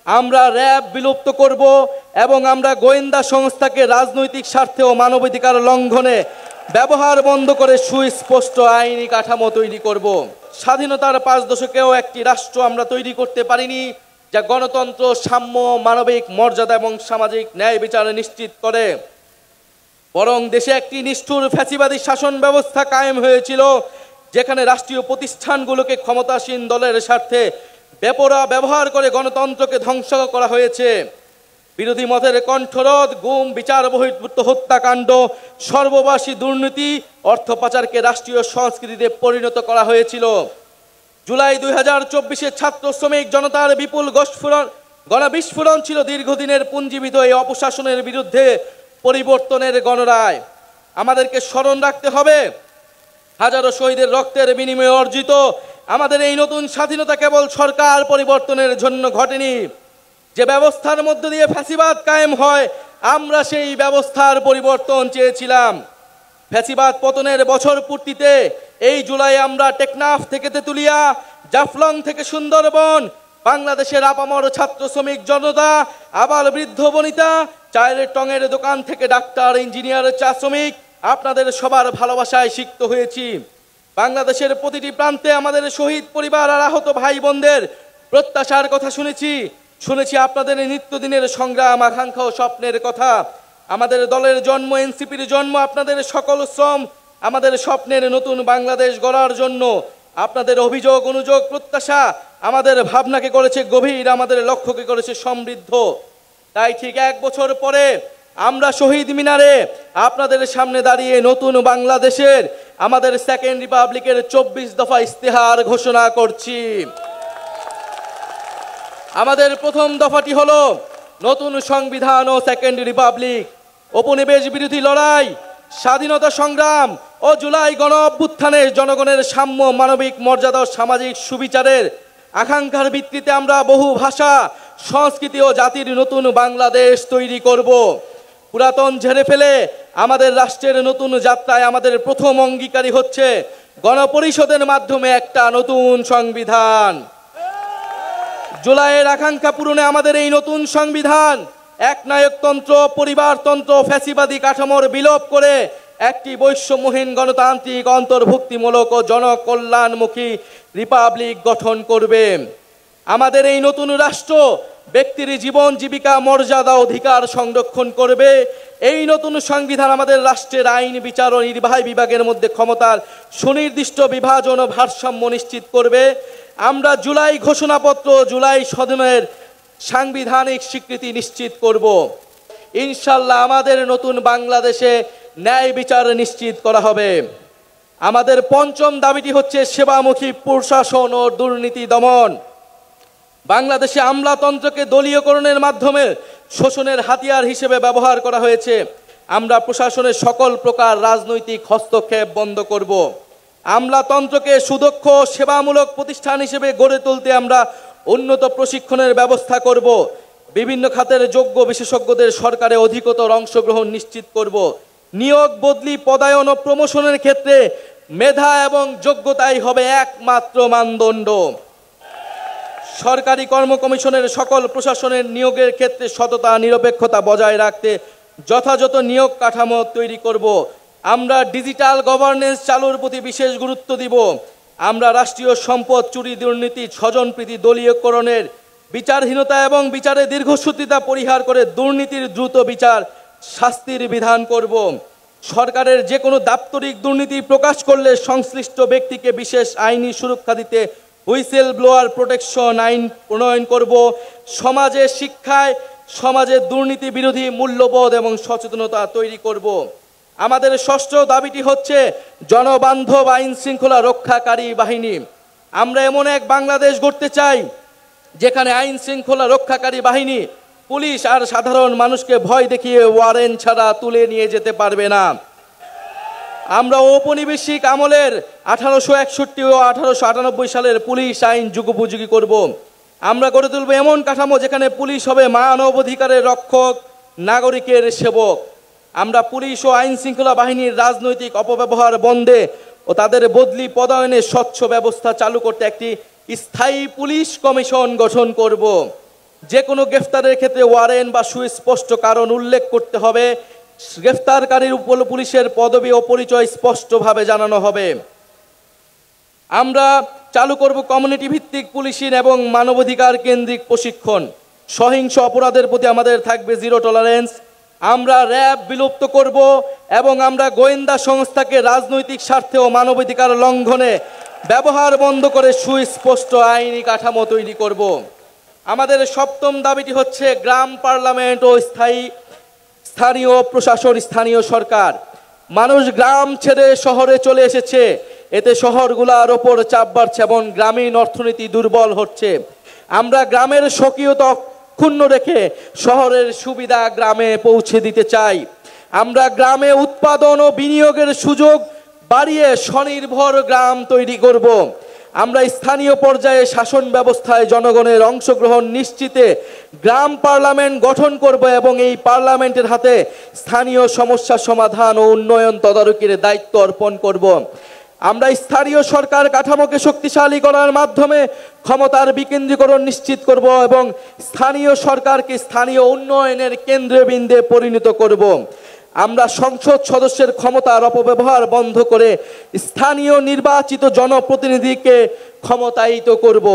আমরা র্যাব বিলুপ্ত করব এবং আমরা গোয়েন্দা সংস্থাকে রাজনৈতিক স্বার্থে ও মানবাধিকার লঙ্ঘনে ব্যবহার বন্ধ করে সুস্পষ্ট আইনি কাঠামো তৈরি করব। স্বাধীনতার 5 দশকেও একটি রাষ্ট্র আমরা তৈরি করতে পারিনি যা গণতন্ত্র, সাম্য, মানবিক মর্যাদা এবং সামাজিক ন্যায় বিচার নিশ্চিত করে। বরং দেশে একটি নিষ্ঠুর ফ্যাসিবাদী শাসন ব্যবস্থা কায়েম হয়েছিল, যেখানে রাষ্ট্রীয় প্রতিষ্ঠানগুলোকে ক্ষমতাসীন দলের স্বার্থে বেপরোয়া ব্যবহার করে গণতন্ত্রকে ধ্বংস করা হয়েছে। বিরোধী মতের কণ্ঠরোধ, গুম, বিচার বহির্ভূত হত্যাকাণ্ড, সর্ববাসী দুর্নীতি, অর্থ পাচারকে রাষ্ট্রীয় সংস্কৃতিতে পরিণত করা হয়েছিল। জুলাই 2024-এ ছাত্র শ্রমিক জনতার বিপুল গণবিস্ফোরণ ছিল দীর্ঘদিনের পুঞ্জীবিত এই অপশাসনের বিরুদ্ধে পরিবর্তনের গণরায়। আমাদেরকে স্মরণ রাখতে হবে, হাজারো শহীদের রক্তের বিনিময়ে অর্জিত আমাদের এই নতুন স্বাধীনতা কেবল সরকার পরিবর্তনের জন্য ঘটেনি। যে ব্যবস্থার মধ্য দিয়ে ফ্যাসিবাদ কায়েম হয়, আমরা সেই ব্যবস্থার পরিবর্তন চেয়েছিলাম। ফ্যাসিবাদ পতনের বছর পূর্তিতে এই জুলাই আমরা টেকনাফ থেকে তেতুলিয়া, জাফলং থেকে সুন্দরবন, বাংলাদেশের আপামর ছাত্র শ্রমিক জনতা, আবাল বৃদ্ধ বনিতা, চায়ের টঙের দোকান থেকে ডাক্তার, ইঞ্জিনিয়ার, চা শ্রমিক, আপনাদের সবার ভালোবাসায় সিক্ত হয়েছি। বাংলাদেশের প্রতিটি প্রান্তে আমাদের শহীদ পরিবার আর আহত ভাই বোনদের প্রত্যাশার কথা শুনেছি আপনাদের নিত্যদিনের সংগ্রাম, আকাঙ্ক্ষা ও স্বপ্নের কথা। আমাদের দলের জন্ম, এনসিপির জন্ম আপনাদের সকল শ্রম, আমাদের স্বপ্নের নতুন বাংলাদেশ গড়ার জন্য। আপনাদের অভিযোগ, অনুযোগ, প্রত্যাশা আমাদের ভাবনাকে করেছে গভীর, আমাদের লক্ষ্যকে করেছে সমৃদ্ধ। তাই ঠিক 1 বছর পরে আমরা শহীদ মিনারে আপনাদের সামনে দাঁড়িয়ে নতুন বাংলাদেশের, আমাদের সেকেন্ড রিপাবলিকের 24 দফা ইস্তেহার ঘোষণা করছি। আমাদের প্রথম দফাটি হলো নতুন সংবিধান ও সেকেন্ড রিপাবলিক। উপনিবেশ বিরোধী লড়াই, স্বাধীনতা সংগ্রাম ও জুলাই গণ অভ্যুত্থানে জনগণের সাম্য, মানবিক মর্যাদা ও সামাজিক সুবিচারের আকাঙ্ক্ষার ভিত্তিতে আমরা বহু ভাষা, সংস্কৃতি ও জাতির নতুন বাংলাদেশ তৈরি করব। পুরাতন ঝেড়ে ফেলে আমাদের রাষ্ট্রের নতুন যাত্রায় আমাদের প্রথম অঙ্গীকারী হচ্ছে গণপরিষদের মাধ্যমে একটা নতুন সংবিধান। জুলাইয়ের আকাঙ্ক্ষা পূরণে আমাদের এই নতুন সংবিধান একনায়কতন্ত্র, পরিবারতন্ত্র, ফ্যাসিবাদী কাঠামোর বিলোপ করে একটি বৈষম্যহীন, গণতান্ত্রিক, অন্তর্ভুক্তিমূলক ও জনকল্যাণমুখী রিপাবলিক গঠন করবে। আমাদের এই নতুন রাষ্ট্র ব্যক্তির জীবন, জীবিকা, মর্যাদা, অধিকার সংরক্ষণ করবে। এই নতুন সংবিধান আমাদের রাষ্ট্রের আইন, বিচার ও নির্বাহী বিভাগের মধ্যে ক্ষমতার সুনির্দিষ্ট বিভাজন ও ভারসাম্য নিশ্চিত করবে। আমরা জুলাই ঘোষণাপত্র, জুলাই সদনের সাংবিধানিক স্বীকৃতি নিশ্চিত করব। ইনশাল্লাহ আমাদের নতুন বাংলাদেশে ন্যায় বিচার নিশ্চিত করা হবে। আমাদের পঞ্চম দাবিটি হচ্ছে সেবামুখী প্রশাসন ও দুর্নীতি দমন। বাংলাদেশে আমলাতন্ত্রকে দলীয়করণের মাধ্যমে শোষণের হাতিয়ার হিসেবে ব্যবহার করা হয়েছে। আমরা প্রশাসনের সকল প্রকার রাজনৈতিক হস্তক্ষেপ বন্ধ করব। আমলাতন্ত্রকে সুদক্ষ সেবামূলক প্রতিষ্ঠান হিসেবে গড়ে তুলতে আমরা উন্নত প্রশিক্ষণের ব্যবস্থা করব। বিভিন্ন খাতের যোগ্য বিশেষজ্ঞদের সরকারে অধিকতর অংশগ্রহণ নিশ্চিত করব। নিয়োগ, বদলি, পদায়ন ও প্রমোশনের ক্ষেত্রে মেধা এবং যোগ্যতাই হবে একমাত্র মানদণ্ড। সরকারি কর্ম কমিশনের সকল প্রশাসনের নিয়োগের ক্ষেত্রে সততা, নিরপেক্ষতা বজায় রাখতে যথাযথ নিয়োগ কাঠামো তৈরি করব। আমরা ডিজিটাল গভর্নেন্স চালুর প্রতি বিশেষ গুরুত্ব দিব। আমরা রাষ্ট্রীয় সম্পদ চুরি, দুর্নীতি, স্বজনপ্রীতি, দলীয়করণের, বিচারহীনতা এবং বিচারে দীর্ঘসূত্রিতা পরিহার করে দুর্নীতির দ্রুত বিচার, শাস্তির বিধান করব। সরকারের যে কোনো দাপ্তরিক দুর্নীতি প্রকাশ করলে সংশ্লিষ্ট ব্যক্তিকে বিশেষ আইনি সুরক্ষা দিতে হুইসেল ব্লোয়ার প্রোটেকশন আইন প্রণয়ন করব। সমাজে, শিক্ষায়, সমাজের দুর্নীতি বিরোধী মূল্যবোধ এবং সচেতনতা তৈরি করব। আমাদের ষষ্ঠ দাবিটি হচ্ছে জনবান্ধব আইন শৃঙ্খলা রক্ষাকারী বাহিনী। আমরা এমন এক বাংলাদেশ গড়তে চাই যেখানে আইন শৃঙ্খলা রক্ষাকারী বাহিনী, পুলিশ আর সাধারণ মানুষকে ভয় দেখিয়ে ওয়ারেন্ট ছাড়া তুলে নিয়ে যেতে পারবে না। আমরা ঔপনিবেশিক আমলের 1861 ও 1898 সালের পুলিশ আইন যুগোপযোগী করব। আমরা গড়ে তুলব এমন কাঠামো যেখানে পুলিশ হবে মানবাধিকারের রক্ষক, নাগরিকের সেবক। আমরা পুলিশ ও আইন শৃঙ্খলা বাহিনীর রাজনৈতিক অপব্যবহার বন্ধে ও তাদের বদলি পদায়নের স্বচ্ছ ব্যবস্থা চালু করতে একটি স্থায়ী পুলিশ কমিশন গঠন করব। যে কোনো গ্রেফতারের ক্ষেত্রে ওয়ারেন্ট বা সুস্পষ্ট কারণ উল্লেখ করতে হবে। গ্রেফতারকারীর উপর পুলিশের পদবি ও পরিচয় স্পষ্টভাবে জানানো হবে। আমরা চালু করব কমিউনিটি ভিত্তিক পুলিশিং এবং মানবাধিকার কেন্দ্রিক প্রশিক্ষণ। সহিংস অপরাধের প্রতি আমাদের থাকবে জিরো টলারেন্স। আমরা র্যাব বিলুপ্ত করব এবং আমরা গোয়েন্দা সংস্থাকে রাজনৈতিক স্বার্থে ও মানবাধিকার লঙ্ঘনে ব্যবহার বন্ধ করে সুস্পষ্ট আইনি কাঠামো তৈরি করব। আমাদের সপ্তম দাবিটি হচ্ছে গ্রাম পার্লামেন্ট ও স্থানীয় প্রশাসন, স্থানীয় সরকার। মানুষ গ্রাম ছেড়ে শহরে চলে এসেছে, এতে শহরগুলোর ওপর চাপ বাড়ছে এবং গ্রামীণ অর্থনীতি দুর্বল হচ্ছে। আমরা গ্রামের স্বকীয়তা অক্ষুণ্ণ রেখে শহরের সুবিধা গ্রামে পৌঁছে দিতে চাই। আমরা গ্রামে উৎপাদন ও বিনিয়োগের সুযোগ বাড়িয়ে স্বনির্ভর গ্রাম তৈরি করব। আমরা স্থানীয় পর্যায়ে শাসন ব্যবস্থায় জনগণের অংশগ্রহণ নিশ্চিতে গ্রাম পার্লামেন্ট গঠন করব এবং এই পার্লামেন্টের হাতে স্থানীয় সমস্যা সমাধান ও উন্নয়ন তদারকির দায়িত্ব অর্পণ করব। আমরা স্থানীয় সরকার কাঠামোকে শক্তিশালী করার মাধ্যমে ক্ষমতার বিকেন্দ্রীকরণ নিশ্চিত করব এবং স্থানীয় সরকারকে স্থানীয় উন্নয়নের কেন্দ্রবিন্দুতে পরিণত করব। আমরা সংসদ সদস্যের ক্ষমতার অপব্যবহার বন্ধ করে স্থানীয় নির্বাচিত জনপ্রতিনিধিকে ক্ষমতায়িত করব।